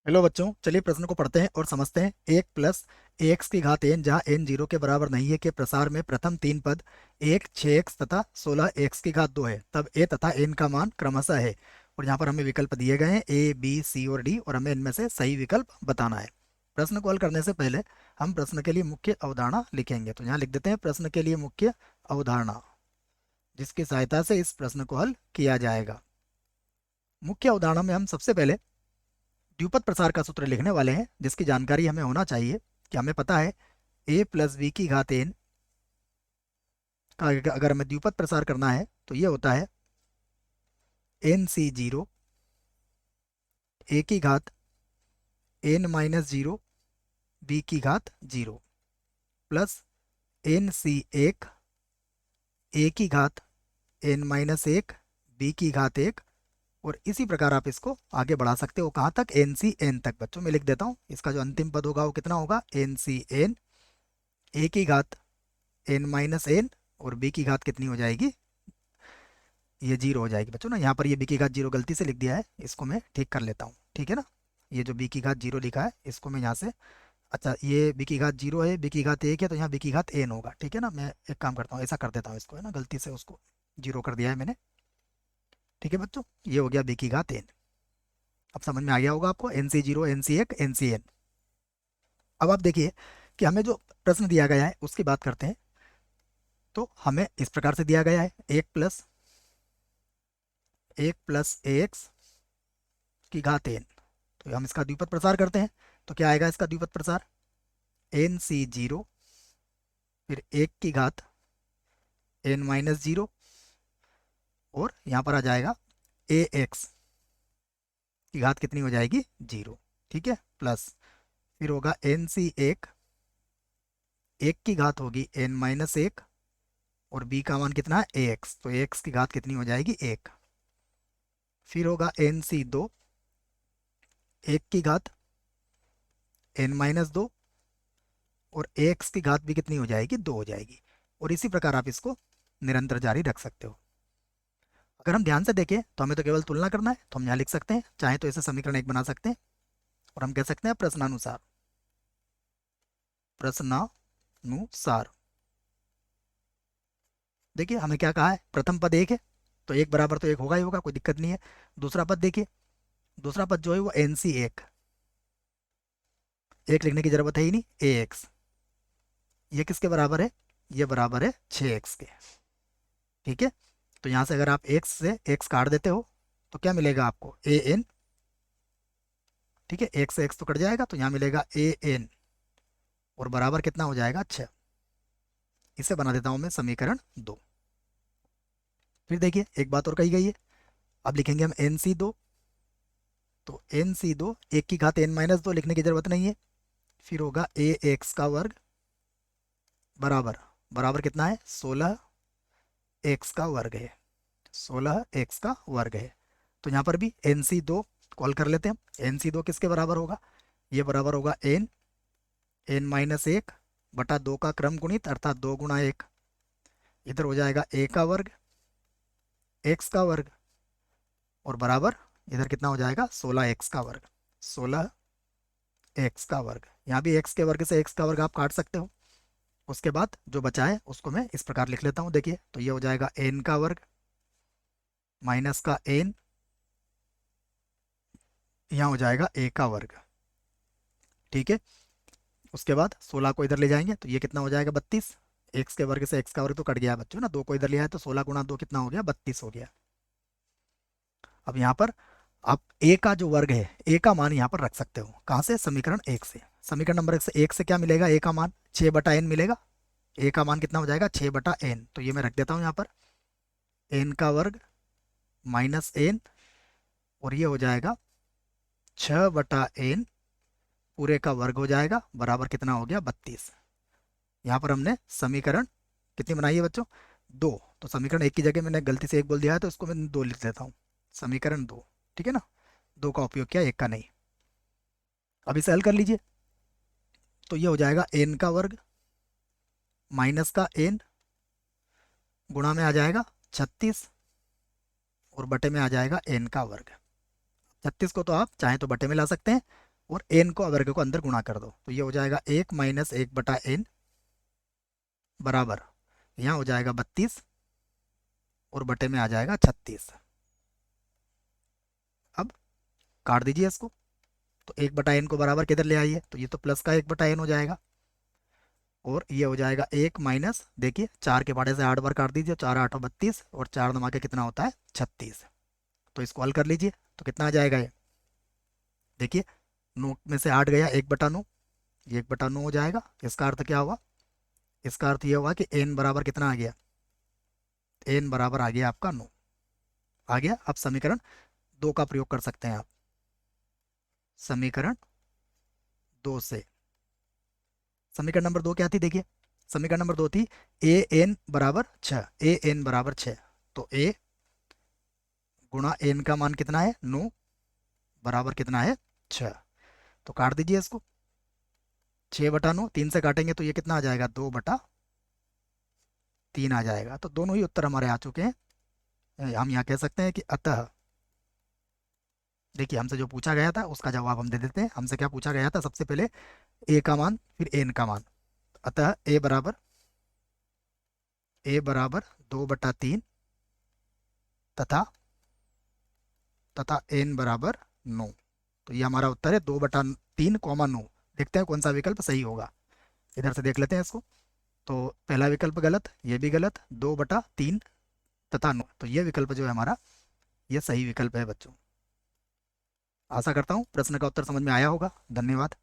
Hello बच्चों, चलिए प्रश्न को पढ़ते हैं और समझते हैं। 1 + ax की घात n, जहाँ n 0 के बराबर नहीं है, के प्रसार में प्रथम तीन पद 1, 6x तथा 16x की घात 2 है, तब a तथा n का मान क्रमशः है। और यहाँ पर हमें विकल्प दिए गए हैं a, b, c और d, और हमें इनमें से सही विकल्प बताना है। प्रश्न को हल करने से पहले हम प्रश्न के लिए मुख्य अवधारणा लिखेंगे, तो यहाँ लिख देते हैं प्रश्न के लिए मुख्य अवधारणा, जिसकी सहायता से इस प्रश्न को हल किया जाएगा। मुख्य अवधारणा में हम सबसे पहले द्विपद प्रसार का सूत्र लिखने वाले हैं, जिसकी जानकारी हमें होना चाहिए कि हमें पता है a + b की घात n का अगर हमें द्विपद प्रसार करना है तो ये होता है nc0 a की घात n-0 b की घात 0 प्लस nc1 a की घात n-1 b की घात 1। और इसी प्रकार आप इसको आगे बढ़ा सकते हो, कहाँ तक, ncn तक। बच्चों मैं लिख देता हूँ, इसका जो अंतिम पद होगा वो कितना होगा, ncn a की घात n-n और b की घात कितनी हो जाएगी, ये 0 हो जाएगी। बच्चों ना यहाँ पर ये b की घात 0 गलती से लिख दिया है, इसको मैं ठीक कर लेता हूँ, ठीक है ना। ये जो b की घात 0 लिखा है इसको मैं यहाँ से, अच्छा ये b की घात 0 है, b की घात 1 है, तो यहाँ b की घात n होगा, ठीक है ना। मैं एक काम करता हूँ, ऐसा कर देता हूँ इसको, है ना, गलती से उसको 0 कर दिया है मैंने। ठीक है बच्चों, ये हो गया b की घात n। अब समझ में आ गया होगा आपको, nc0 nc1 ncn। अब आप देखिए कि हमें जो प्रश्न दिया गया है उसकी बात करते हैं। तो हमें इस प्रकार से दिया गया है 1 + 1 + ax की घात n। तो हम इसका द्विपद प्रसार करते हैं, तो क्या आएगा इसका द्विपद प्रसार, nc0 फिर 1 की घात n-0 और यहाँ पर आ जाएगा ax की घात कितनी हो जाएगी, 0। ठीक है, प्लस फिर होगा nc1, 1 की घात होगी n-1 और b का मान कितना है ax, तो ax की घात कितनी हो जाएगी, 1। फिर होगा nc2, 1 की घात n-2 और ax की घात भी कितनी हो जाएगी, 2 हो जाएगी। और इसी प्रकार आप इसको निरंतर जारी रख सकते हो। अगर हम ध्यान से देखें तो हमें तो केवल तुलना करना है, तो हम यहाँ लिख सकते हैं, चाहे तो इसे समीकरण 1 बना सकते हैं और हम कह सकते हैं प्रश्नानुसार, प्रश्नानुसार। देखिए हमें क्या कहा है, प्रथम पद 1 है, तो 1 बराबर तो 1 होगा ही होगा, कोई दिक्कत नहीं है। दूसरा पद देखिए, दूसरा पद जो है वो nc1, 1 लिखने की जरूरत है ही नहीं, ax, ये किसके बराबर है, ये बराबर है 6x के। ठीक है, तो यहाँ से अगर आप x से x काट देते हो तो क्या मिलेगा आपको, an। ठीक है, x से x तो कट जाएगा, तो यहाँ मिलेगा an और बराबर कितना हो जाएगा, 6। इसे बना देता हूँ मैं समीकरण 2। फिर देखिए एक बात और कही गई है, अब लिखेंगे हम nc2, तो nc2 1 की घात n-2 लिखने की जरूरत नहीं है। फिर होगा ax का वर्ग बराबर, बराबर कितना है, 16x का वर्ग है, 16x का वर्ग है। तो यहाँ पर भी nc2 कॉल कर लेते हैं। nc2 किसके बराबर होगा, ये बराबर होगा n-1 बटा 2 का क्रम गुणित, अर्थात 2 गुणा 1। इधर हो जाएगा a का वर्ग, x का वर्ग और बराबर इधर कितना हो जाएगा, 16x का वर्ग, 16x का वर्ग। यहाँ भी x के वर्ग से x का वर्ग आप काट सकते हो। उसके बाद जो बचा है उसको मैं इस प्रकार लिख लेता हूँ, देखिए तो ये हो जाएगा n का वर्ग माइनस का n, यहाँ हो जाएगा a का वर्ग। ठीक है, उसके बाद 16 को इधर ले जाएंगे तो ये कितना हो जाएगा, 32। x के वर्ग से x का वर्ग तो कट गया है बच्चों ना, 2 को इधर लिया है तो 16 गुणा 2 कितना हो गया, 32 हो गया। अब यहाँ पर आप a का जो वर्ग है, a का मान यहाँ पर रख सकते हो, कहाँ से, समीकरण 1 से। समीकरण नंबर 1 से क्या मिलेगा, a का मान 6/n मिलेगा। a का मान कितना हो जाएगा, 6/n, तो ये मैं रख देता हूँ यहाँ पर, n का वर्ग माइनस n और ये हो जाएगा 6/n पूरे का वर्ग हो जाएगा, बराबर कितना हो गया, 32। यहाँ पर हमने समीकरण कितनी बनाई है बच्चों, 2। तो समीकरण 1 की जगह मैंने गलती से 1 बोल दिया है, तो इसको मैं 2 लिख देता हूँ, समीकरण 2। ठीक है ना, 2 का उपयोग किया, 1 का नहीं। अब इसे हल कर लीजिए, तो ये हो जाएगा n का वर्ग माइनस का n गुणा में आ जाएगा 36 और बटे में आ जाएगा n का वर्ग। 36 को तो आप चाहे तो बटे में ला सकते हैं और एन को वर्ग को अंदर गुणा कर दो, तो ये हो जाएगा 1 - 1/n बराबर, यहाँ हो जाएगा 32 और बटे में आ जाएगा 36। अब काट दीजिए इसको, तो 1/n को बराबर किधर ले आइए, तो ये तो प्लस का 1/n हो जाएगा, और ये हो जाएगा 1 माइनस, देखिए 4 के पहाड़े से 8 बार काट दीजिए, 4 8 32 और 4 नमा के कितना होता है 36। तो इसको हल कर लीजिए, तो कितना आ जाएगा ये, देखिए 9 में से 8 गया 1/9, ये 1/9 हो जाएगा। इसका अर्थ क्या हुआ, इसका अर्थ ये हुआ कि n बराबर कितना आ गया, n बराबर आ गया आपका 9 आ गया। अब समीकरण 2 का प्रयोग कर सकते हैं आप, समीकरण 2 से, समीकरण नंबर 2 क्या थी, देखिए समीकरण नंबर 2 थी ए एन बराबर 6, ए एन बराबर 6, तो ए गुणा एन का मान कितना है 9 बराबर कितना है 6, तो काट दीजिए इसको, 6/9 3 से काटेंगे तो ये कितना आ जाएगा 2/3 आ जाएगा। तो दोनों ही उत्तर हमारे आ चुके हैं। हम यहाँ कह सकते हैं कि अतः, देखिए हमसे जो पूछा गया था उसका जवाब हम दे देते हैं। हमसे क्या पूछा गया था, सबसे पहले ए का मान फिर एन का मान, अतः ए बराबर 2/3 तथा एन बराबर 9, तो ये हमारा उत्तर है 2/3, 9। देखते हैं कौन सा विकल्प सही होगा, इधर से देख लेते हैं इसको। तो पहला विकल्प गलत, ये भी गलत, 2/3 तथा 9, तो ये विकल्प जो है हमारा ये सही विकल्प है बच्चों। आशा करता हूँ प्रश्न का उत्तर समझ में आया होगा। धन्यवाद।